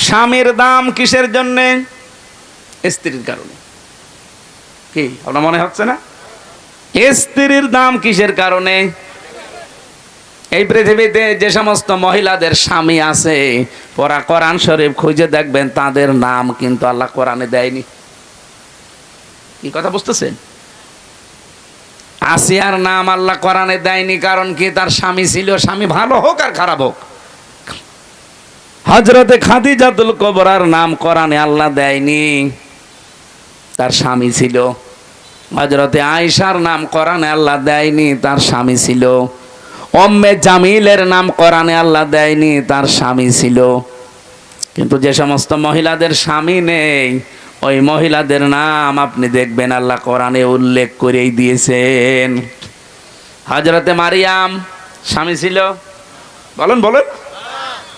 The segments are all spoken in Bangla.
স্বামীর দাম কিসের জন্যে? স্ত্রীর কারণে। কি আপনার মনে হচ্ছে না? স্ত্রীর দাম কিসের কারণে? এই পৃথিবীতে যে সমস্ত মহিলাদের স্বামী আছে, ওরা কোরআন শরীফ খুঁজে দেখবেন তাদের নাম কিন্তু আল্লাহ কোরআনে দেয়নি। কি কথা বুঝতেছেন? আসিয়ার নাম আল্লাহ কোরআনে দেয়নি, কারণ কি? তার স্বামী ছিল, স্বামী ভালো হোক আর খারাপ হোক। হযরতে খাদিজাতুল কুবরার নাম কোরআনে আল্লাহ দেয়নি, তার স্বামী ছিল। হযরতে আয়েশার নাম কোরআনে আল্লাহ দেয়নি, তার স্বামী ছিল। উম্মে জামিলের নাম কোরআনে আল্লাহ দেয়নি, তার স্বামী ছিল। কিন্তু যে সমস্ত মহিলাদের স্বামী নেই, ওই মহিলাদের নাম আপনি দেখবেন আল্লাহ কোরআনে উল্লেখ করেই দিয়েছেন। হযরতে মারিয়াম স্বামী ছিল, বলেন বলেন,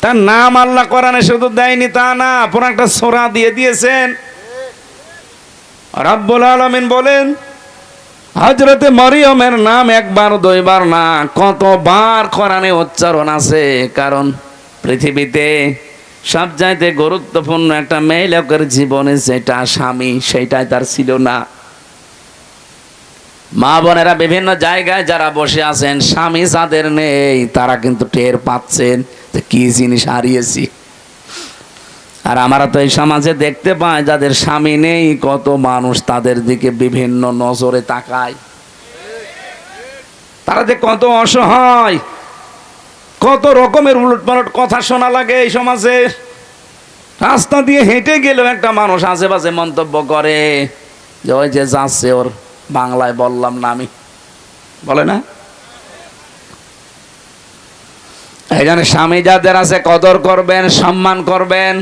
তার নাম আল্লাহ কোরআনে শুধু দেয়নি তা না, পুরো একটা সূরা দিয়ে দিয়েছেন। রব্বুল আলামিন বলেন, হযরতে মরিয়মের নাম একবার দুইবার না, কতবার কোরআনে উচ্চারণ আছে। কারণ পৃথিবীতে সবচাইতে গুরুত্বপূর্ণ একটা মেয়ে লোকের জীবনে যেটা স্বামী, সেটাই তার ছিল না। মা বোনেরা বিভিন্ন জায়গায় যারা বসে আছেন, স্বামী যাদের নেই তারা কিন্তু টের পাচ্ছেন যে কি জিনিস হারিয়েছি। আর আমরা তো এই সমাজে দেখতে পাই যাদের স্বামী নেই, কত মানুষ তাদের দিকে বিভিন্ন নজরে তাকায়। তারা যে কত অসহায়, কত রকমের উলটপালট কথা শোনা লাগে এই সমাজে। রাস্তা দিয়ে হেঁটে গেলেও একটা মানুষ আশেপাশে মন্তব্য করে যে ওই যে যাচ্ছে, ওর বাংলায় বললাম না আমি, বলে না? এই জন্য স্বামী যাদের আছে কদর করবেন, সম্মান করবেন।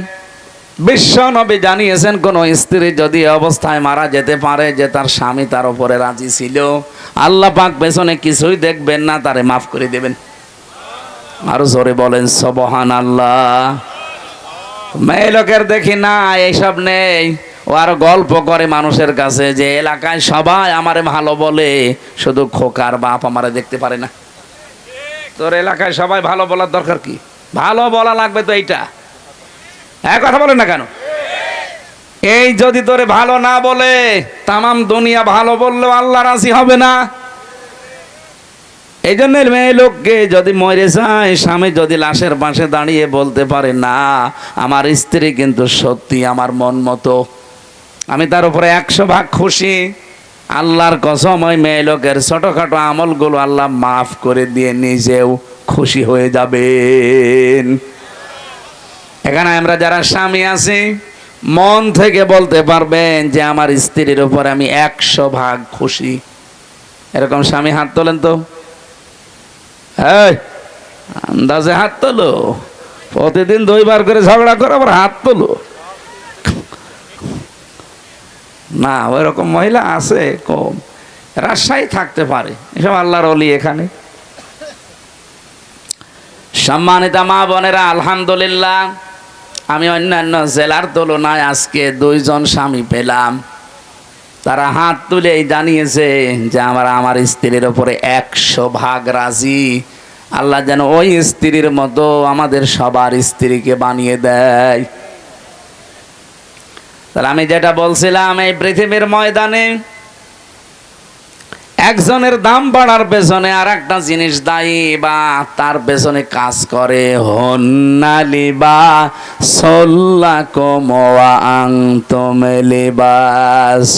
বিশ্ব নবী জানিয়েছেন, কোন স্ত্রী যদি অবস্থায় মারা যেতে পারে যে তার স্বামী তার উপরে রাজি ছিল, আল্লাহ পাক পেছনে কিছুই দেখবেন না, তারে মাফ করে দেবেন। আরো জোরে বলেন সুবহানাল্লাহ। মেয়ে লোকের দেখি না এইসব নেই, ও আরো গল্প করে মানুষের কাছে যে এলাকায় সবাই আমারে ভালো বলে, শুধু খোকার বাপ আমারে দেখতে পারে না। তোর এলাকায় সবাই ভালো বলার দরকার কি? ভালো বলা লাগবে তো এইটা। হ্যাঁ, কথা বলেন না কেন? এই যদি তোরে ভালো না বলে, তামাম দুনিয়া ভালো বললেও আল্লাহ রাজি হবে না। এই জন্য মেয়ে লোককে যদি মরে যায়, স্বামী যদি লাশের পাশে দাঁড়িয়ে বলতে পারে না আমার স্ত্রী কিন্তু সত্যি আমার মন মতো, আমি তার উপরে 100 ভাগ খুশি, আল্লাহর কসম ওই মেয়ে লোকের ছোটখাটো আমলগুলো আল্লাহ মাফ করে দিয়ে নিজেও খুশি হয়ে যাবেন। এখানে আমরা যারা স্বামী আছি, মন থেকে বলতে পারবেন যে আমার স্ত্রীর উপর আমি 100 ভাগ খুশি। এরকম স্বামী হাত তোলেন তো। এই আন্দাজে হাত তোলো, প্রতিদিন 2বার করে ঝগড়া করে আবার হাত তোলো না। ওই রকম মহিলা আছে কম, রাজশাহী থাকতে পারে, এসব আল্লাহর ওলি। এখানে সম্মানিত মা বোনেরা, আলহামদুলিল্লাহ আমি অন্যান্য জেলার তুলনায় আজকে 2 জন স্বামী পেলাম, তারা হাত তুলেই জানিয়েছে যে আমার স্ত্রীর উপরে 100 ভাগ রাজি। আল্লাহ যেন ওই স্ত্রীর মতো আমাদের সবার স্ত্রীকে বানিয়ে দেয়। তাহলে আমি যেটা বলছিলাম, এই পৃথিবীর ময়দানে একজনের দাম বাড়ার পেছনে আর একটা জিনিস দায়ী বা তার পেছনে কাজ করে, হন্নালিবা সল্লাকুম ওয়া আনতুম লিবাসুল্লাহুন্না।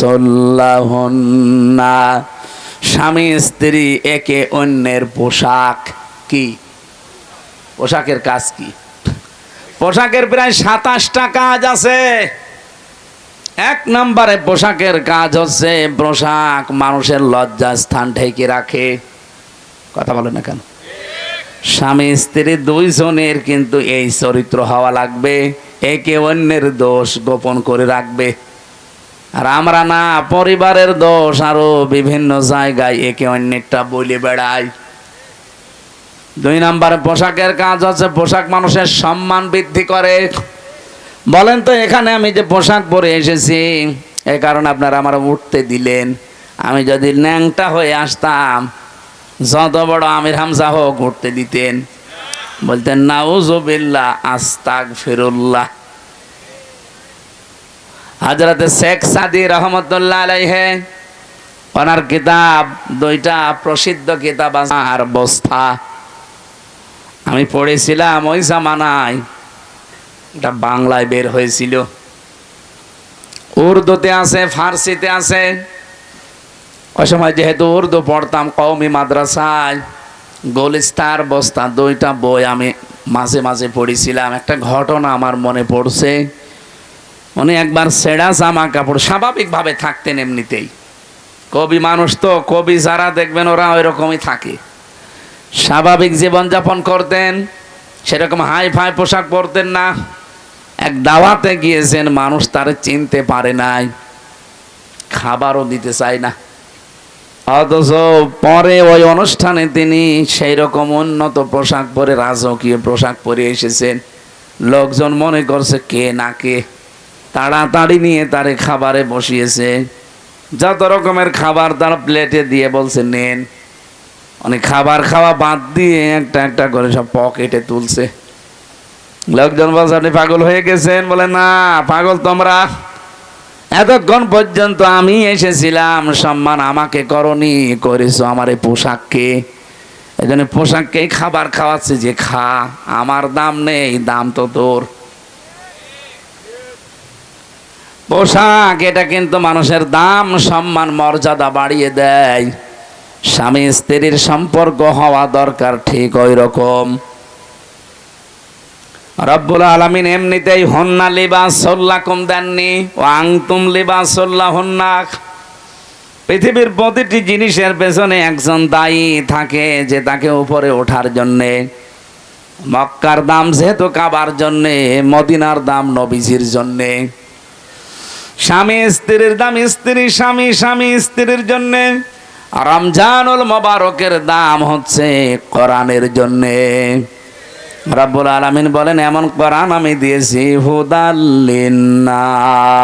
স্বামী স্ত্রী একে অন্যের পোশাক। কি পোশাকের কাজ? কি পোশাকের প্রায় 27টা কাজ আছে। 1 নম্বরে পোশাকের কাজ হচ্ছে, পোশাক মানুষের লজ্জা স্থান ঢেকে রাখে। কথা বলে না কেন? স্বামী স্ত্রী 2 জনের কিন্তু এই চরিত্র হওয়া লাগবে, একে অন্যের দোষ গোপন করে রাখবে। আর আমরা না, পরিবারের দোষ আরো বিভিন্ন জায়গায় একে অন্যেরটা বলে বেড়াই। 2 নম্বরে পোশাকের কাজ হচ্ছে, পোশাক মানুষের সম্মান বৃদ্ধি করে। বলেন তো, এখানে আমি যে পোশাক পরে এসেছি, এই কারণে আপনারা আমার উঠতে দিলেন। আমি যদি ন্যাংটা হয়ে আসতাম, যত বড় আমির হামজা হোক উঠতে দিতেন, বলতেন নাউজুবিল্লাহ আস্তাগফিরুল্লাহ। হযরত শেখ সাদী রহমতুল্লাহ আলাইহি ওনার কিতাব, দুইটা প্রসিদ্ধ কিতাব আর বস্তা আমি পড়েছিলাম ওই জামানায়। এটা বাংলায় বের হয়েছিল, উর্দুতে আছে, ফার্সিতে আছে। ওই সময় যেহেতু উর্দু পড়তাম কওমি মাদ্রাসায়, গোলিস্তার বস্তা দুইটা বই আমি মাঝে মাঝে পড়েছিলাম। একটা ঘটনা আমার মনে পড়ছে। উনি একবার ছেঁড়া জামা কাপড়, স্বাভাবিকভাবে থাকতেন এমনিতেই, কবি মানুষ তো, কবি যারা দেখবেন ওরা ওই রকমই থাকে, স্বাভাবিক জীবনযাপন করতেন, সেরকম হাই ফাই পোশাক পরতেন না। এক দাওয়াতে গিয়েছেন, মানুষ তারে চিনতে পারে নাই, খাবারও দিতে চায় না, অথচ পরে ওই অনুষ্ঠানে তিনি সেই রকম উন্নত পোশাক পরে, রাজকীয় পোশাক পরে এসেছেন। লোকজন মনে করছে কে না কে, তাড়াতাড়ি নিয়ে তারে খাবারে বসিয়েছে। যত রকমের খাবার তার প্লেটে দিয়ে বলছে নেন। অনেক খাবার খাওয়া বাদ দিয়ে একটা একটা করে সব পকেটে তুলছে। লোকজন বলছে আপনি পাগল হয়ে গেছেন? বলে না, পাগল তোমরা, এতক্ষণ পর্যন্ত আমি এসেছিলাম, সম্মান আমাকে করনি, করেছো আমার এই পোশাককে। এই জন্য পোশাককেই খাবার খাওয়াচ্ছে যে খা, আমার দাম নেই, দাম তো তোর। পোশাক এটা কিন্তু মানুষের দাম, সম্মান, মর্যাদা বাড়িয়ে দেয়। স্বামী স্ত্রীর সম্পর্ক হওয়া দরকার ঠিক ওই রকম। রব্বুল আলামিন এমনিতেই হন্না লিবাসুল লাকুম দেননি, ও আনতুম লিবাসুল লাহুন্না। পৃথিবীর প্রতিটি জিনিসের পেছনে একজন দায়ী থাকে, যে তাকে উপরে ওঠার জন্যে। মক্কার দাম যেহেতু কাবার জন্যে, মদিনার দাম নবীজির জন্যে। স্বামী স্ত্রীর দাম স্ত্রী স্বামী, স্বামী স্ত্রীর জন্যে। রমজানুল মোবারকের দাম হচ্ছে কোরআনের জন্যে। রব্বুল আলামিন বলেন এমন কোরআন আমি দিয়েছি হুদাল লিন্নাস,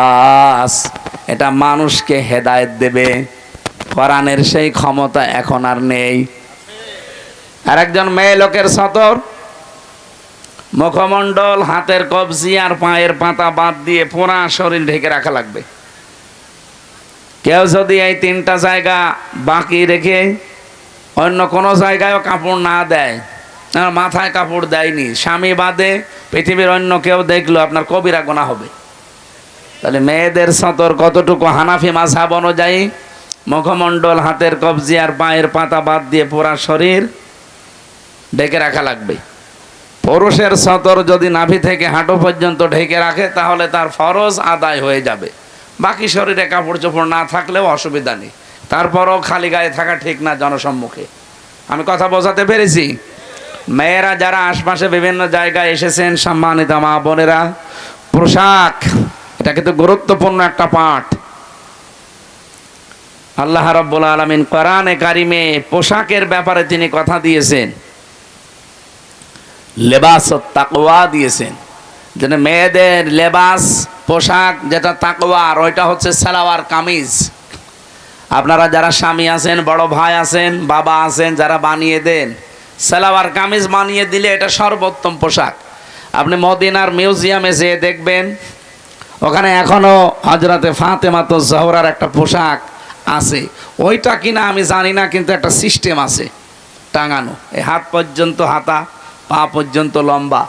এটা মানুষকে হেদায়েত দেবে। কোরআনের সেই ক্ষমতা এখন আর নেই। আর একজন মেয়ে লোকের সতর, মুখমণ্ডল, হাতের কবজি আর পায়ের পাতা বাদ দিয়ে পুরা শরীর ঢেকে রাখা লাগবে। কেউ যদি এই তিনটা জায়গা বাকি রেখে অন্য কোনো জায়গায়ও কাপড় না দেয়, মাথায় কাপড় দেয়নি, স্বামী বাদে পৃথিবীর অন্য কেউ দেখলো আপনার কবিরা গুনাহ হবে। তাহলে মেয়েদের সতর কতটুকু? হানাফি মাযহাব অনুযায়ী মুখমণ্ডল, হাতের কবজি আর পায়ের পাতা বাদ দিয়ে পুরা শরীর ঢেকে রাখা লাগবে। পুরুষের সতর যদি নাভি থেকে হাঁটু পর্যন্ত ঢেকে রাখে তাহলে তার ফরজ আদায় হয়ে যাবে। বাকি শরীরে কাপড় চোপড় না থাকলেও অসুবিধা নেই, তারপরও খালি গায়ে থাকা ঠিক না জনসম্মুখে। আমি কথা বোঝাতে পেরেছি? মেয়েরা যারা আশপাশে বিভিন্ন জায়গায় এসেছেন, সম্মানিত মা বোনেরা, পোশাক এটা কিন্তু গুরুত্বপূর্ণ একটা পাঠ। আল্লাহ রাব্বুল আলামিন কোরআনে কারিমে পোশাকের ব্যাপারে তিনি কথা দিয়েছেন, লেবাসুত তাকওয়া দিয়েছেন। যেন মেয়েদের লেবাস পোশাক যেটা তাকওয়ার, ওইটা হচ্ছে সালোয়ার কামিজ। আপনারা যারা স্বামী আছেন, বড় ভাই আছেন, বাবা আছেন, যারা বানিয়ে দেন, সালোয়ার কামিজ বানিয়ে দিলে এটা সর্বোত্তম পোশাক। আপনি মদিনার মিউজিয়ামে যেয়ে দেখবেন, ওখানে এখনো হযরতে ফাতেমাতুজ জোহরার একটা পোশাক আছে। ওইটা কিনা আমি জানি না, কিন্তু একটা সিস্টেম আছে টাঙানো, এই হাত পর্যন্ত হাতা, পা পর্যন্ত লম্বা।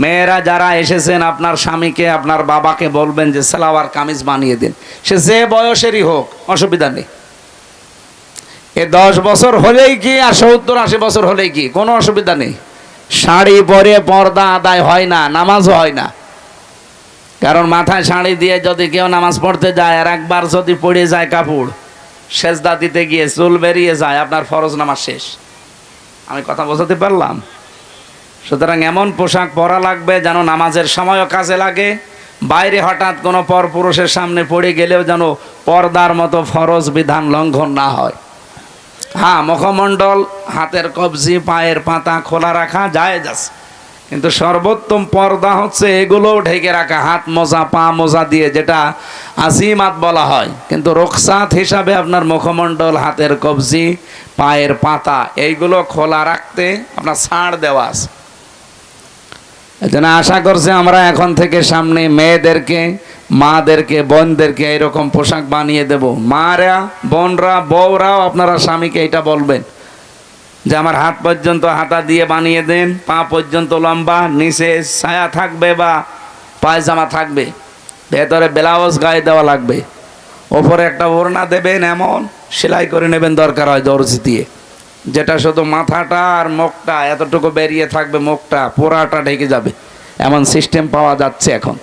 মেয়েরা যারা এসেছেন, আপনার স্বামীকে, আপনার বাবাকে বলবেন যে সালোয়ার কামিজ বানিয়ে দিন, সে যে বয়সেরই হোক, অসুবিধা নেই। এ 10 বছর হলেই কি আর 70-80 বছর হলেই কি, কোনো অসুবিধা নেই। শাড়ি পরে পর্দা আদায় হয় না, নামাজও হয় না। কারণ মাথায় শাড়ি দিয়ে যদি কেউ নামাজ পড়তে যায় আর একবার যদি পড়ে যায় কাপড়, সেজদা দিতে গিয়ে চুল বেরিয়ে যায়, আপনার ফরজ নামাজ শেষ। আমি কথা বোঝাতে পারলাম? সুতরাং এমন পোশাক পরা লাগবে যেন নামাজের সময়ও কাজে লাগে, বাইরে হঠাৎ কোনো পরপুরুষের সামনে পড়ে গেলেও যেন পর্দার মতো ফরজ বিধান লঙ্ঘন না হয়। হ্যাঁ, মুখমণ্ডল, হাতের কবজি, পায়ের পাতা খোলা রাখা জায়েজ আছে, কিন্তু সর্বোত্তম পর্দা হচ্ছে এগুলোও ঢেকে রাখা, হাত মোজা, পা মোজা দিয়ে, যেটা আজিমাত বলা হয়। কিন্তু রুখসাত হিসাবে আপনার মুখমণ্ডল, হাতের কবজি, পায়ের পাতা এইগুলো খোলা রাখতে আপনার ছাড় দেওয়া আছে। এজন্য আশা করছি আমরা এখন থেকে সামনে মেয়েদেরকে মাদেরকে বোনদেরকে এরকম পোশাক বানিয়ে দেব। মারা বোনরা বউরাও আপনারা স্বামীকে এটা বলবেন যে আমার হাত পর্যন্ত হাতা দিয়ে বানিয়ে দেন, পা পর্যন্ত লম্বা, নিচে ছায়া থাকবে বা পায়জামা থাকবে, ভেতরে ব্লাউজ গায়ে দেওয়া লাগবে, ওপরে একটা ওড়না দেবেন, এমন সেলাই করে নেবেন দরকার হয় দর্জি দিয়ে, যেটা শুধু মাথাটা আর মুখটা এতটুকু বেরিয়ে থাকবে, মুখটা পোড়াটা ঢেকে যাবে, এমন সিস্টেম পাওয়া যাচ্ছে এখন।